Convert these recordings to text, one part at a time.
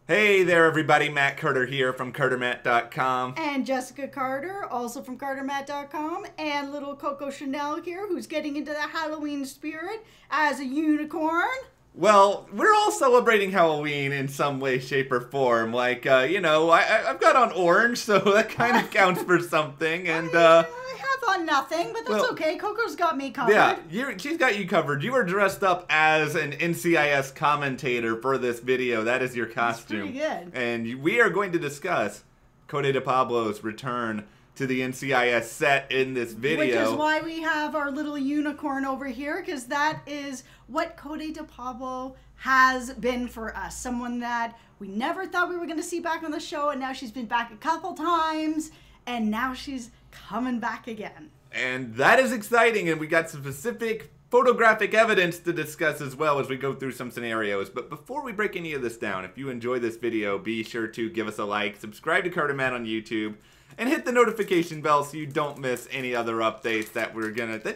Hey there, everybody. Matt Carter here from CARTERMATT.com. And Jessica Carter, also from CARTERMATT.com. And little Coco Chanel here, who's getting into the Halloween spirit as a unicorn. Well, we're all celebrating Halloween in some way, shape, or form. Like, I've got on orange, so that kind of counts for something. And, I have on nothing, but that's okay. Coco's got me covered. Yeah, she's got you covered. You were dressed up as an NCIS commentator for this video. That is your costume. That's pretty good. And we are going to discuss Cote de Pablo's return to the NCIS set in this video. Which is why we have our little unicorn over here, because that is what Cote de Pablo has been for us. Someone that we never thought we were going to see back on the show, and now she's been back a couple times, and now she's coming back again. And that is exciting, and we got some specific photographic evidence to discuss as well as we go through some scenarios. But before we break any of this down, if you enjoy this video, be sure to give us a like, subscribe to CARTERMATT on YouTube, and hit the notification bell so you don't miss any other updates that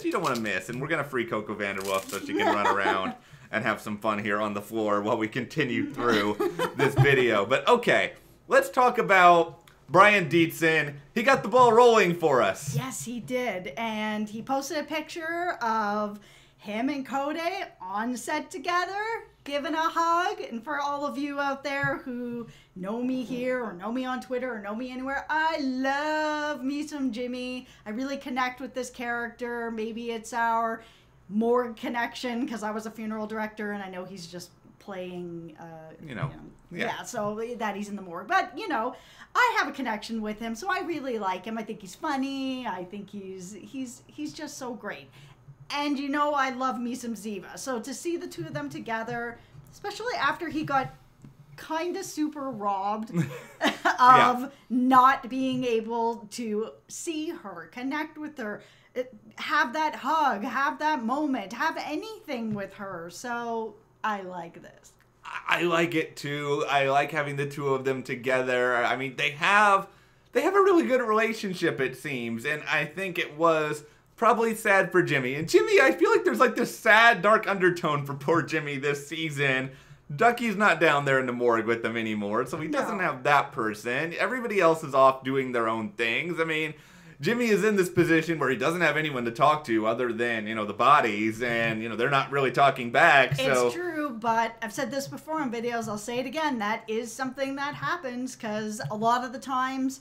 you don't want to miss. And we're gonna free Coco Vanderwolf so she can run around and have some fun here on the floor while we continue through this video. But okay, let's talk about Brian Dietzen. He got the ball rolling for us. Yes, he did. And he posted a picture of him and Cote on set together, giving a hug. And for all of you out there who know me here or know me on Twitter or know me anywhere, I love me some Jimmy. I really connect with this character. Maybe it's our morgue connection because I was a funeral director and I know he's just playing, so that he's in the morgue. But, I have a connection with him, so I really like him. I think he's funny. I think he's just so great. And I love me some Ziva. So to see the two of them together, especially after he got kind of super robbed of not being able to see her, connect with her, have that hug, have that moment, have anything with her. So I like this. I like it too. I like having the two of them together. I mean, they have a really good relationship, it seems, and I think it was probably sad for Jimmy. And Jimmy, I feel like there's like this sad, dark undertone for poor Jimmy this season. Ducky's not down there in the morgue with them anymore, so he doesn't have that person. Everybody else is off doing their own things. I mean, Jimmy is in this position where he doesn't have anyone to talk to other than, the bodies, and, they're not really talking back, so. It's true, but I've said this before in videos, I'll say it again, that is something that happens, because a lot of the times,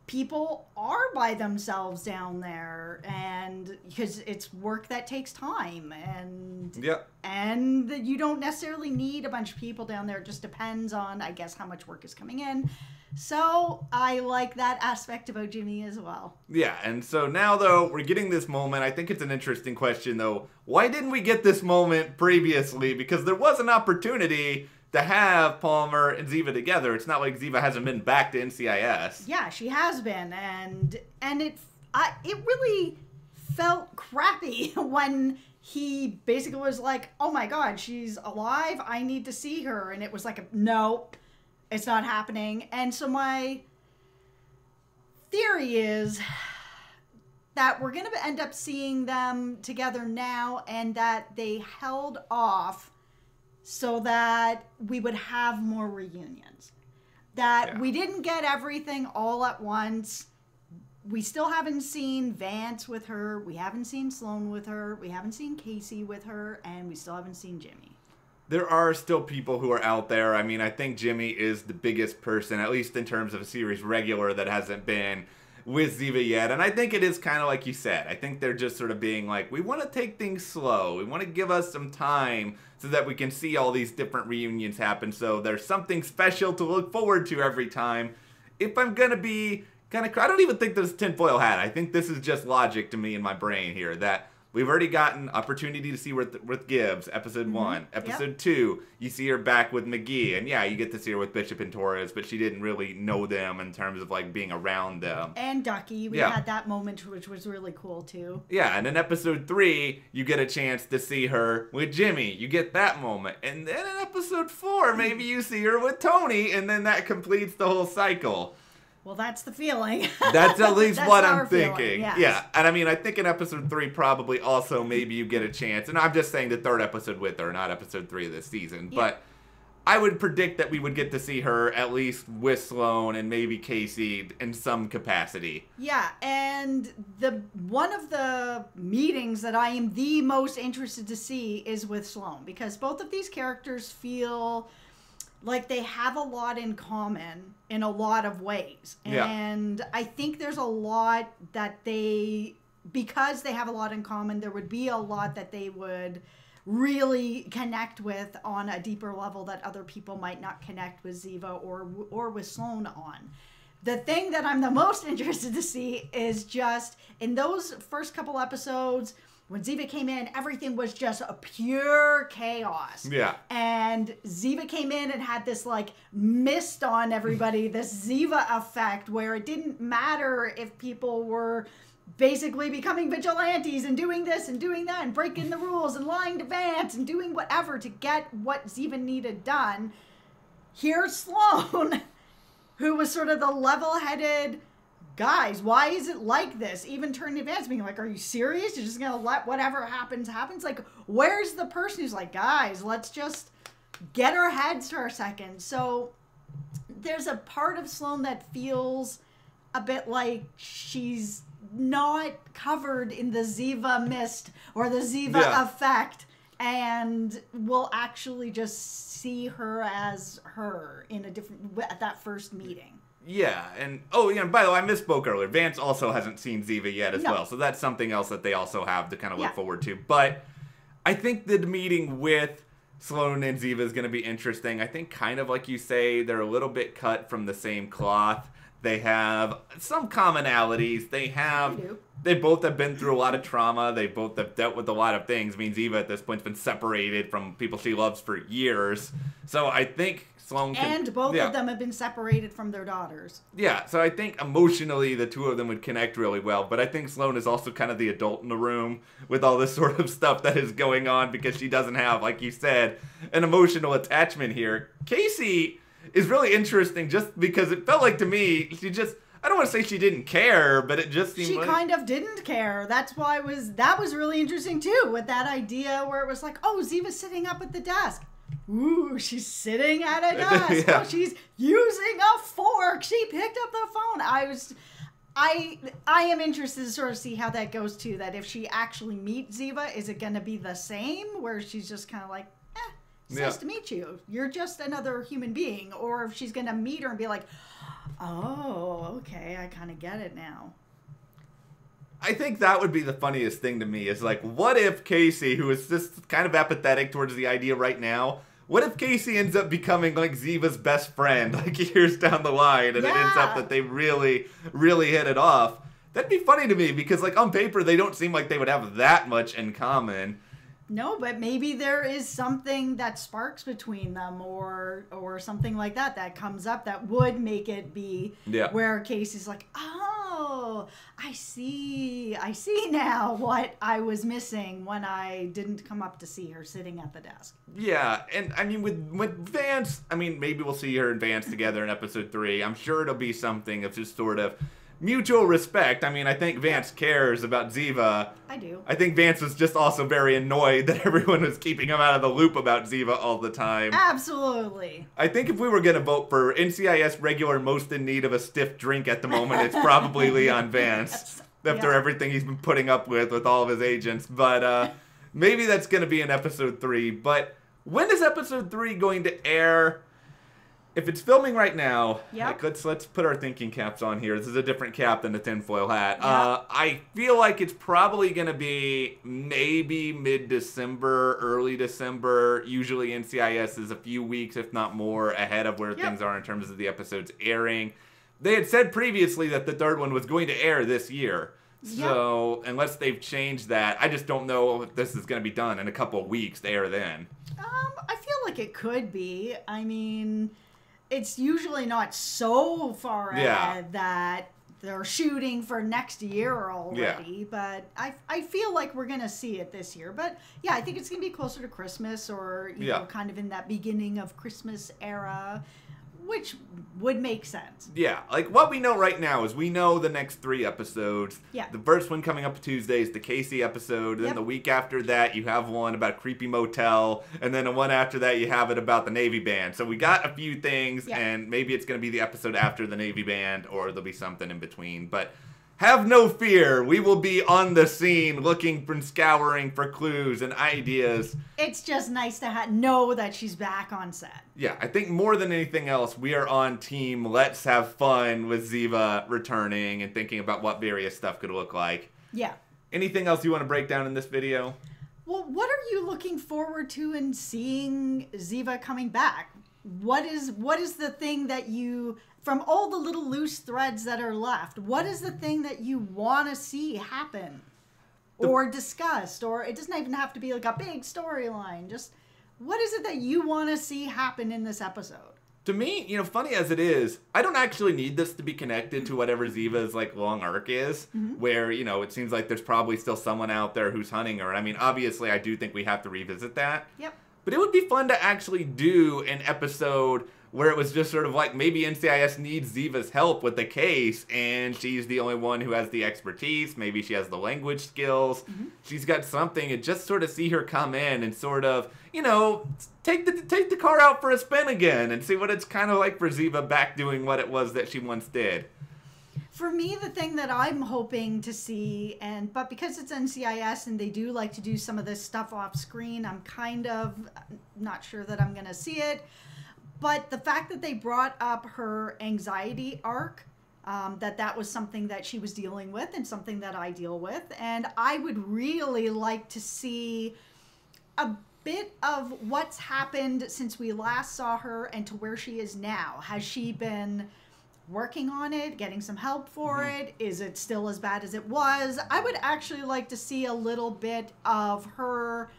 people are by themselves down there, and because it's work that takes time, and you don't necessarily need a bunch of people down there. It just depends on, I guess, how much work is coming in. So I like that aspect about Jimmy as well. Yeah, and so now, though, we're getting this moment. I think it's an interesting question, though. Why didn't we get this moment previously? Because there was an opportunity to have Palmer and Ziva together. It's not like Ziva hasn't been back to NCIS. Yeah, she has been, and it really felt crappy when he basically was like, "Oh my God, she's alive. I need to see her," and it was like, "No, it's not happening." And so my theory is that we're going to end up seeing them together now, and that they held off so that we would have more reunions. That we didn't get everything all at once. We still haven't seen Vance with her. We haven't seen Sloane with her. We haven't seen Kasie with her. And we still haven't seen Jimmy. There are still people who are out there. I mean, I think Jimmy is the biggest person, at least in terms of a series regular, that hasn't been with Ziva yet. And I think it is kind of like you said. I think they're just sort of being like, we want to take things slow. We want to give us some time so that we can see all these different reunions happen. So there's something special to look forward to every time. If I'm going to be kind of, I don't even think this is tinfoil hat. I think this is just logic to me in my brain here, that we've already gotten opportunity to see her with Gibbs, episode 1. Episode 2, you see her back with McGee. And yeah, you get to see her with Bishop and Torres, but she didn't really know them in terms of like being around them. And Ducky, we had that moment, which was really cool too. Yeah, and in episode 3, you get a chance to see her with Jimmy. You get that moment. And then in episode 4, maybe you see her with Tony, and then that completes the whole cycle. Well, that's the feeling. That's at least what I'm thinking. Feeling, yes. Yeah, and I mean, I think in episode 3 probably also maybe you get a chance. And I'm just saying the 3rd episode with her, not episode 3 of this season. Yeah. But I would predict that we would get to see her at least with Sloane and maybe Kasie in some capacity. Yeah, and one of the meetings that I am the most interested to see is with Sloane, because both of these characters feel like they have a lot in common in a lot of ways. Yeah. And I think there's a lot that because they have a lot in common, there would be a lot that they would really connect with on a deeper level that other people might not connect with Ziva or with Sloane on. The thing that I'm the most interested to see is just in those first couple episodes when Ziva came in, everything was just a pure chaos. Yeah. And Ziva came in and had this like mist on everybody, this Ziva effect where it didn't matter if people were basically becoming vigilantes and doing this and doing that and breaking the rules and lying to Vance and doing whatever to get what Ziva needed done. Here's Sloane, who was sort of the level-headed, guys, why is it like this? Even turning to Vance being like, are you serious? You're just going to let whatever happens? Like, where's the person who's like, guys, let's just get our heads for a second. So there's a part of Sloane that feels a bit like she's not covered in the Ziva mist or the Ziva effect, and we'll actually just see her as her in a different at that first meeting. Yeah, and by the way, I misspoke earlier. Vance also hasn't seen Ziva yet as well, so that's something else that they also have to kind of look forward to. But I think the meeting with Sloane and Ziva is going to be interesting. I think kind of like you say, they're a little bit cut from the same cloth. They have some commonalities. They both have been through a lot of trauma. They both have dealt with a lot of things. I mean, Ziva at this point has been separated from people she loves for years. So I think Sloane and both of them have been separated from their daughters. Yeah, so I think emotionally the two of them would connect really well. But I think Sloane is also kind of the adult in the room with all this sort of stuff that is going on because she doesn't have, like you said, an emotional attachment here. Kasie is really interesting just because it felt like to me, I don't want to say she didn't care, but it just seemed like... She kind of didn't care. That's why that was really interesting too, with that idea where it was like, oh, Ziva's sitting up at the desk. Ooh, she's sitting at a desk. Oh, she's using a fork. She picked up the phone. I am interested to sort of see how that goes too, that if she actually meets Ziva, is it going to be the same, where she's just kind of like, it's nice to meet you. You're just another human being. Or if she's going to meet her and be like, oh, okay, I kind of get it now. I think that would be the funniest thing to me is like, what if Kasie, who is just kind of apathetic towards the idea right now, what if Kasie ends up becoming like Ziva's best friend like years down the line and it ends up that they really, really hit it off? That'd be funny to me because like on paper they don't seem like they would have that much in common. No, but maybe there is something that sparks between them or something like that comes up that would make it be where Casey's like, oh, I see now what I was missing when I didn't come up to see her sitting at the desk. Yeah, and I mean with Vance, I mean maybe we'll see her and Vance together in episode 3. I'm sure it'll be something of just sort of mutual respect. I mean, I think Vance cares about Ziva. I do. I think Vance was just also very annoyed that everyone was keeping him out of the loop about Ziva all the time. Absolutely. I think if we were going to vote for NCIS regular most in need of a stiff drink at the moment, it's probably Leon Vance. After everything he's been putting up with all of his agents. But maybe that's going to be in episode 3. But when is episode 3 going to air? If it's filming right now, let's put our thinking caps on here. This is a different cap than the tinfoil hat. I feel like it's probably going to be maybe mid-December, early December. Usually NCIS is a few weeks, if not more, ahead of where things are in terms of the episodes airing. They had said previously that the third one was going to air this year. So unless they've changed that, I just don't know if this is going to be done in a couple of weeks to air then. I feel like it could be. I mean, it's usually not so far ahead that they're shooting for next year already, but I feel like we're going to see it this year. But yeah, I think it's going to be closer to Christmas or, you know, kind of in that beginning of Christmas era. which would make sense. Yeah, like what we know right now is we know the next 3 episodes. Yeah. The first one coming up Tuesday is the Kasie episode. Then the week after that, you have one about a creepy motel. And then the one after that, you have it about the Navy band. So we got a few things, and maybe it's going to be the episode after the Navy band, or there'll be something in between. But have no fear. We will be on the scene looking and scouring for clues and ideas. It's just nice to know that she's back on set. Yeah, I think more than anything else, we are on team let's have fun with Ziva returning and thinking about what various stuff could look like. Yeah. Anything else you want to break down in this video? Well, what are you looking forward to in seeing Ziva coming back? What is the thing that you, from all the little loose threads that are left, what is the thing that you want to see happen or discussed? Or it doesn't even have to be like a big storyline. Just what is it that you want to see happen in this episode? To me, you know, funny as it is, I don't actually need this to be connected to whatever Ziva's, like, long arc is, where, you know, it seems like there's probably still someone out there who's hunting her. I mean, obviously, I do think we have to revisit that. Yep. But it would be fun to actually do an episode where it was just sort of like maybe NCIS needs Ziva's help with the case, and she's the only one who has the expertise. Maybe she has the language skills. She's got something, and just sort of see her come in and sort of, you know, take the car out for a spin again and see what it's kind of like for Ziva back doing what it was that she once did. For me, the thing that I'm hoping to see, but because it's NCIS and they do like to do some of this stuff off screen, I'm kind of not sure that I'm going to see it. But the fact that they brought up her anxiety arc, that was something that she was dealing with and something that I deal with. And I would really like to see a bit of what's happened since we last saw her and to where she is now. Has she been working on it, getting some help for it? Is it still as bad as it was? I would actually like to see a little bit of her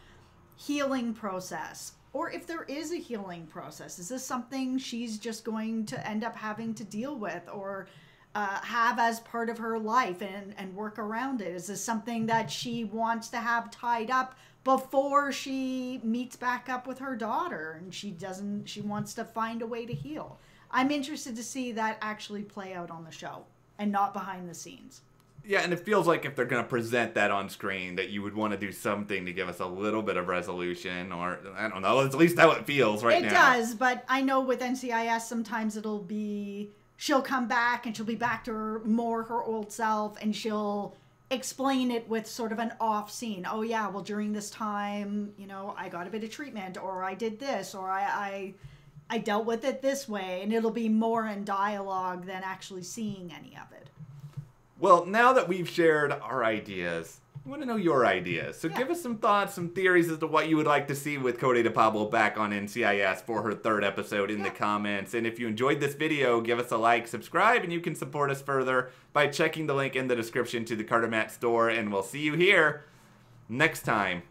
healing process. Or if there is a healing process, is this something she's just going to end up having to deal with or have as part of her life and work around it? Is this something that she wants to have tied up before she meets back up with her daughter and she wants to find a way to heal? I'm interested to see that actually play out on the show and not behind the scenes. Yeah, and it feels like if they're going to present that on screen, that you would want to do something to give us a little bit of resolution, or, I don't know, it's at least how it feels right now. It does, but I know with NCIS, sometimes it'll be, she'll come back and she'll be back to her old self, and she'll explain it with sort of an off scene. Oh yeah, well during this time, you know, I got a bit of treatment, or I did this, or I dealt with it this way, and it'll be more in dialogue than actually seeing any of it. Well, now that we've shared our ideas, I want to know your ideas. So give us some thoughts, some theories as to what you would like to see with Cote de Pablo back on NCIS for her 3rd episode in the comments. And if you enjoyed this video, give us a like, subscribe, and you can support us further by checking the link in the description to the CARTERMATT store. And we'll see you here next time.